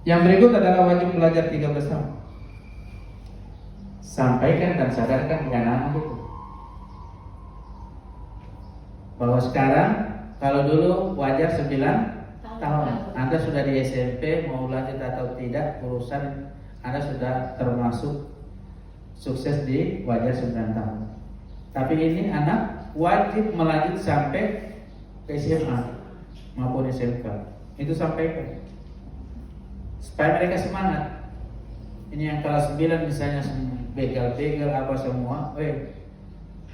Yang berikut adalah wajib belajar 13 tahun. Sampaikan dan sadarkan anak-anak itu bahwa sekarang, kalau dulu wajar 9 tahun, Anda sudah di SMP, mau lanjut atau tidak, urusan Anda sudah termasuk sukses di wajar 9 tahun. Tapi ini anak wajib melanjut sampai ke SMA maupun SMK. Itu sampaikan supaya mereka semangat. Ini yang kelas 9 misalnya begal-begal apa semua,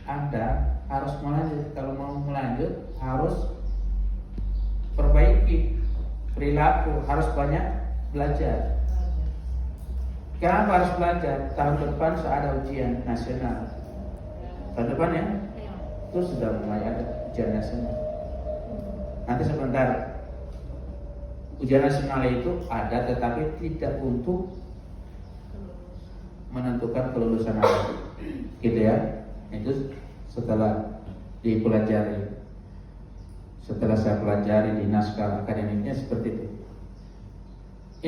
Anda harus melanjut. Kalau mau melanjut harus perbaiki perilaku, harus banyak belajar. Kenapa harus belajar? Tahun depan ada ujian nasional. Tahun depan ya? Itu sudah mulai ada ujian nasional. Nanti sebentar. Ujian nasional itu ada, tetapi tidak untuk menentukan kelulusan Anda, gitu ya. Itu setelah dipelajari, setelah saya pelajari di naskah akademiknya seperti itu.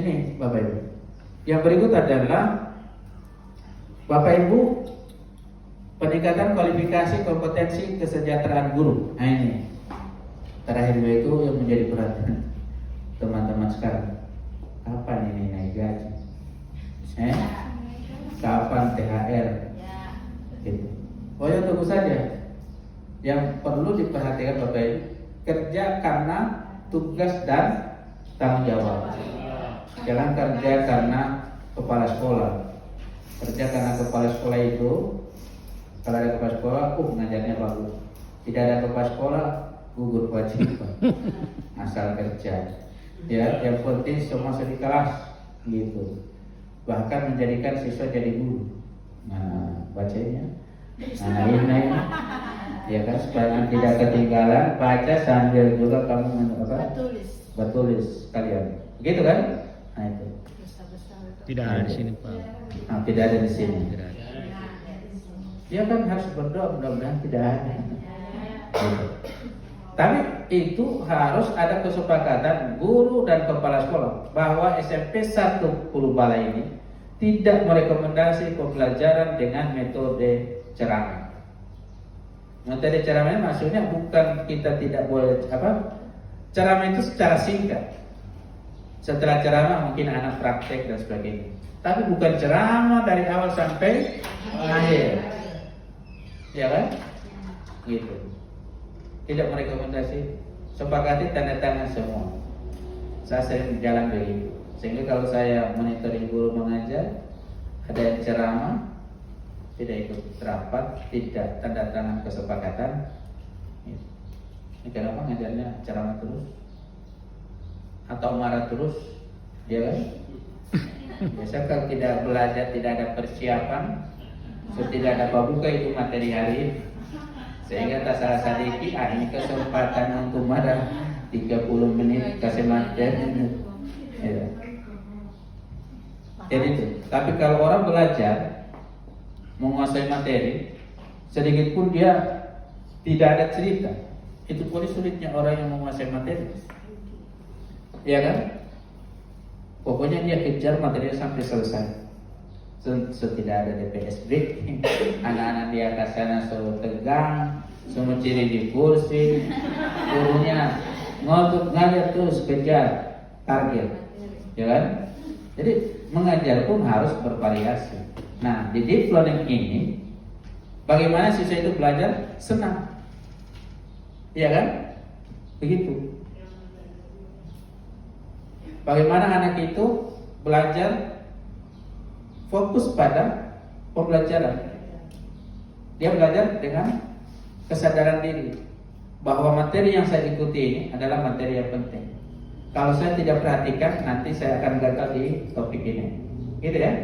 Ini Bapak Ibu. Yang berikut adalah Bapak Ibu, peningkatan kualifikasi kompetensi kesejahteraan guru. Nah ini terakhir itu yang menjadi perhatian teman-teman sekarang. Kapan ini naik gaji? Kapan THR? Gitu. Oh ya, tunggu saja. Yang perlu diperhatikan Bapak Ibu, kerja karena tugas dan tanggung jawab. Jangan kerja karena kepala sekolah. Kerja karena kepala sekolah itu, kalau ada kepala sekolah, ngajarnya bagus. Tidak ada kepala sekolah, gugur kewajiban. Asal kerja. Ya, yang penting semua di kelas gitu. Bahkan menjadikan siswa jadi guru. Nah, bacanya. Nah, ini ya kan, supaya tidak ketinggalan, baca sambil juga kamu bertulis kalian. Begitu kan? Nah, itu. Tidak ada di sini, Pak. Nah, tidak ada di sini. Dia kan harus berdoa, mudah-mudahan tidak ada. Gitu. Tapi itu harus ada kesepakatan guru dan kepala sekolah bahwa SMP 10 Balai ini tidak merekomendasi pembelajaran dengan metode ceramah. Metode ceramah maksudnya bukan kita tidak boleh ceramah itu secara singkat. Setelah ceramah mungkin anak praktek dan sebagainya. Tapi bukan ceramah dari awal sampai akhir. Ya kan? Gitu. Tidak merekomendasi, sepakati tanda tangan semua. Saya sering jalan begitu. Sehingga kalau saya monitoring guru mengajar, ada yang ceramah, tidak ikut rapat, tidak tanda tangan kesepakatan. Ini kenapa ngajarnya ceramah terus? Atau marah terus? Ya kan? Biasa kalau tidak belajar, tidak ada persiapan, tidak ada buka itu materi hari ini. Sehingga tak salah sedikit, ini kesempatan untuk marah 30 menit kasih materi. Ya. Jadi itu. Tapi kalau orang belajar menguasai materi, sedikit pun dia tidak ada cerita. Itu paling sulitnya orang yang menguasai materi. Ya kan? Pokoknya dia kejar materinya sampai selesai. Tidak ada DPS break, anak-anak di atas sana selalu tegang, semua ciri di kursi, gurunya ngotot ngajar terus kejar target, ya kan? Jadi mengajar pun harus bervariasi. Nah, di deep learning ini, bagaimana siswa itu belajar senang, ya kan? Begitu. Bagaimana anak itu belajar fokus pada pembelajaran. Dia belajar dengan kesadaran diri bahwa materi yang saya ikuti ini adalah materi yang penting. Kalau saya tidak perhatikan, nanti saya akan gagal di topik ini. Gitu ya?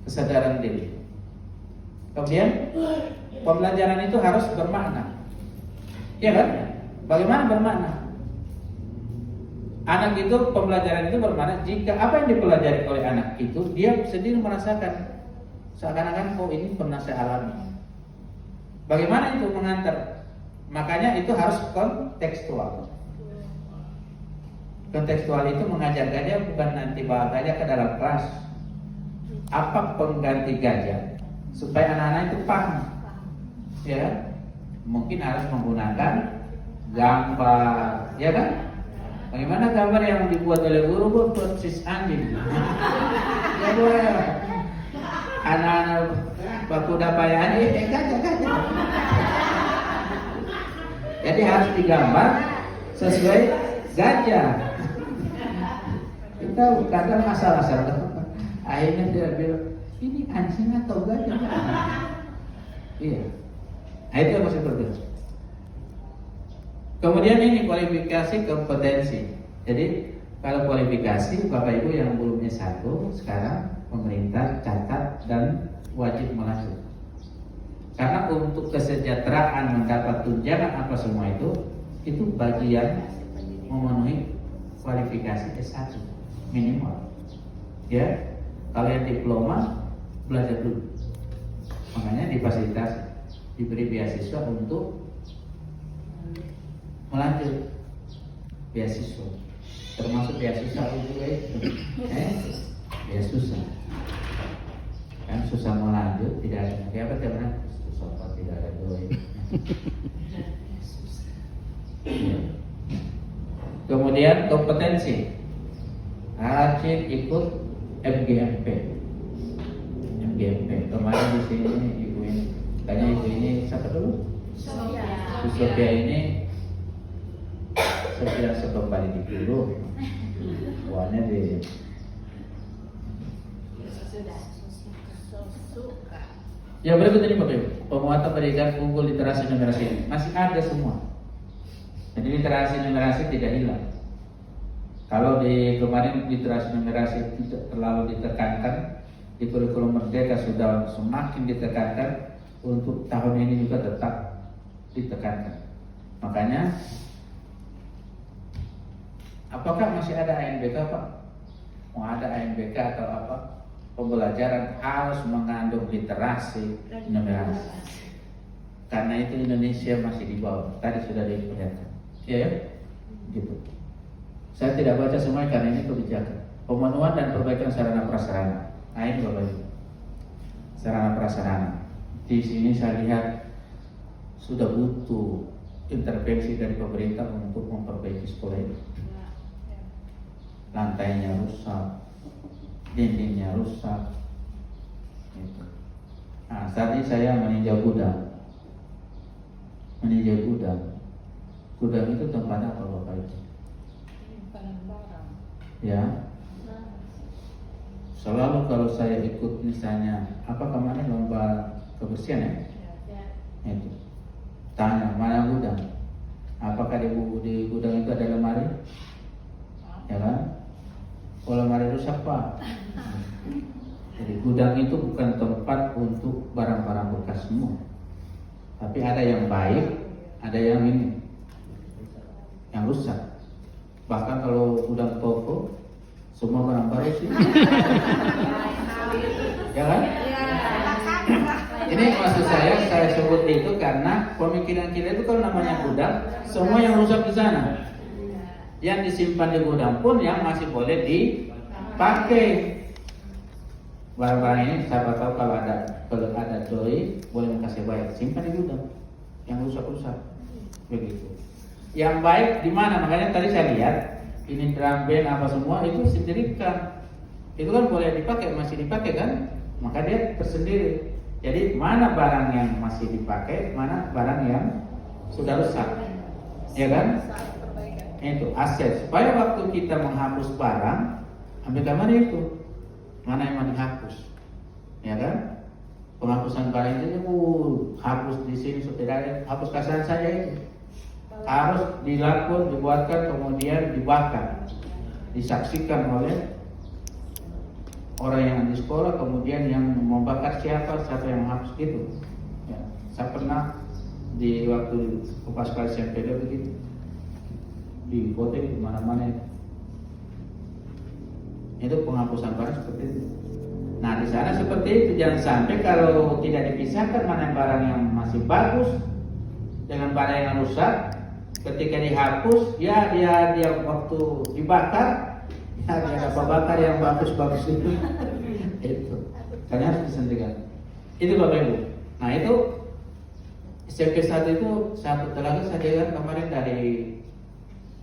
Kesadaran diri. Kemudian pembelajaran itu harus bermakna. Iya kan? Bagaimana bermakna? Anak itu, pembelajaran itu bermakna jika apa yang dipelajari oleh anak itu dia sendiri merasakan seakan-akan ini pernah saya alami. Bagaimana itu mengantar? Makanya itu harus kontekstual. Kontekstual itu mengajar gajah bukan nanti bawa gajah ke dalam kelas. Apa pengganti gajah? Supaya anak-anak itu paham. Ya, mungkin harus menggunakan gambar, ya kan? Bagaimana gambar yang dibuat oleh guru persis anjing? Ya boleh. Anak-anak baku dapayaan gajah. Jadi harus digambar sesuai gajah. Kita kadang masalah. Akhirnya dia bilang, ini anjing atau gajah? Iya. Nah, itu yang seperti itu. Kemudian ini kualifikasi kompetensi. Jadi kalau kualifikasi Bapak Ibu yang belum S1 sekarang pemerintah catat dan wajib melanjut. Karena untuk kesejahteraan mendapat tunjangan apa semua itu bagian memenuhi kualifikasi S1 minimal. Ya, kalau yang diploma belajar dulu. Makanya difasilitasi, diberi beasiswa untuk melanjut beasiswa, termasuk beasiswa juga itu, beasiswa kan susah melanjut, tidak ada apa teman, susah tidak ada doi. Kemudian kompetensi, rajin ikut MGMP. Kemarin di sini ibu ini, tanya ibu ini siapa dulu? Sophia ini. Saya bilang sebab balik di dulu, uangnya di. Ya berikut ini Bapak Ibu, penguatan pendidikan unggul literasi numerasi ini masih ada semua. Jadi literasi numerasi tidak hilang. Kalau di kemarin literasi numerasi tidak terlalu ditekankan, di kurikulum merdeka sudah semakin ditekankan, untuk tahun ini juga tetap ditekankan. Makanya apakah masih ada ANBK Pak? Mau ada ANBK atau apa? Pembelajaran harus mengandung literasi numerasi. Karena itu Indonesia masih di bawah. Tadi sudah diperlihatkan. Ya, gitu. Saya tidak baca semua karena ini kebijakan. Pemenuhan dan perbaikan sarana prasarana. Nah ini Bapak Ibu. Sarana prasarana. Di sini saya lihat sudah butuh intervensi dari pemerintah untuk memperbaiki sekolah ini. Lantainya rusak, dindingnya rusak. Gitu. Nah, saat ini saya meninjau gudang. Gudang itu tempat apa Bapak Ibu? Ya. Selalu kalau saya ikut misalnya, apa kemarin lomba kebersihan ya? Itu. Tanya mana gudang? Apakah di gudang itu ada lemari? Ya kan? Kalau lemari rusak Pak. Jadi gudang itu bukan tempat untuk barang-barang bekas semua. Tapi ada yang baik, ada yang ini, yang rusak. Bahkan kalau gudang toko, semua barang baru sih. Ya kan? Ini maksud saya sebut itu karena pemikiran kita itu kalau namanya gudang, semua yang rusak di sana. Yang disimpan di gudang pun yang masih boleh dipakai. Barang-barang ini siapa tahu kalau ada doi boleh kasih baik, simpan di gudang. Yang rusak-rusak begitu. Yang baik di mana? Makanya tadi saya lihat ini drum band apa semua itu sendirikan. Itu kan boleh dipakai, masih dipakai kan? Maka dia tersendiri. Jadi mana barang yang masih dipakai, mana barang yang sudah rusak. Ya kan? Itu aset. Supaya waktu kita menghapus barang, ambil gambar itu. Mana yang mau dihapus. Ya kan? Penghapusan barang itu hapus di sini supaya hapus kasaran saja itu. Harus dilakukan, dibuatkan, kemudian dibakar, disaksikan oleh orang yang di sekolah, kemudian yang membakar siapa yang menghapus gitu. Ya, saya pernah di waktu pas kelas SMP begitu, di kota di mana-mana itu penghapusan barang seperti itu. Nah di sana seperti itu, jangan sampai kalau tidak dipisahkan mana barang yang masih bagus dengan barang yang rusak. ketika dihapus, ya dia waktu dibakar, ya dia ada bakar yang bagus-bagus itu. Itu, karena harus disuntikan. Itu Bapak Ibu. Nah itu SMP 1 itu satu tenaga saya dengar kemarin dari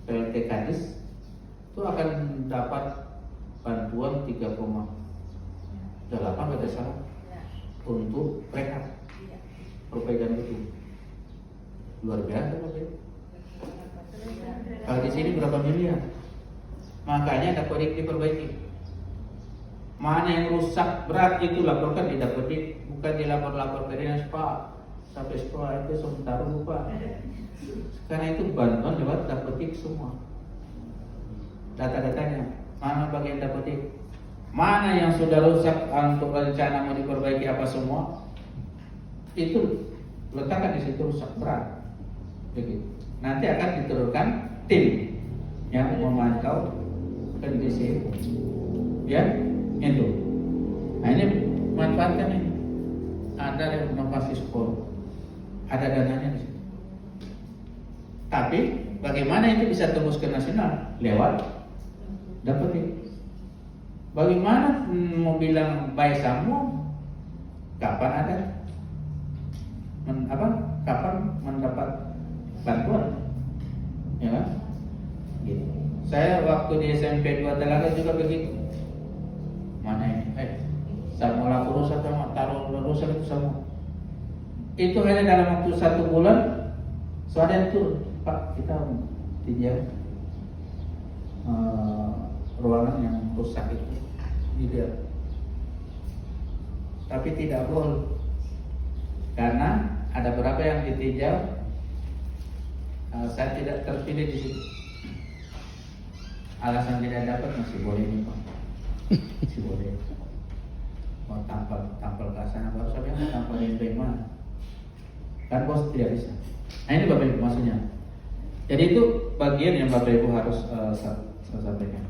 PLT Kadis itu akan dapat bantuan 3,8 pada salah untuk rehab perbaikan itu. Luar biasa Bapak Ibu. Kalau di sini berapa miliar? Makanya ada proyek diperbaiki. Mana yang rusak berat itu laporkan, tidak pergi, bukan dilapor-lapor ke dinas Pak. Sampai sekolah itu sementara lupa. Karena itu bantuan lewat dapetik semua. Data-datanya mana bagian dapetik, mana yang sudah rusak untuk rencana mau diperbaiki apa semua, itu letakkan di situ rusak berat. Begitu. Nanti akan diturunkan tim yang memantau kondisi, ya itu. Nah ini manfaatkan ini. Ada renovasi sekolah, ada dananya di situ. Tapi bagaimana itu bisa tembus ke nasional? Lewat dapetin. Bagaimana mau bilang baik semua? Kapan ada? Kapan mendapat bantuan? Ya kan? Gitu. Saya waktu di SMP 2 Telaga juga begitu. Mana ini? Saya mau lapor rusak sama taruh rusak itu semua. Itu hanya dalam waktu 1 bulan, soalnya itu Pak kita tinjau ruangan yang rusak itu, tidak. Tapi tidak boleh, karena ada beberapa yang ditinjau, saya tidak terpilih di situ. Alasan tidak dapat masih boleh nih Pak, masih boleh. Mau tampil ke sana baru saya bilang tampil di mana? Kan bos tidak bisa. Nah ini Bapak Ibu maksudnya. Jadi itu bagian yang Bapak Ibu harus saya sampaikan.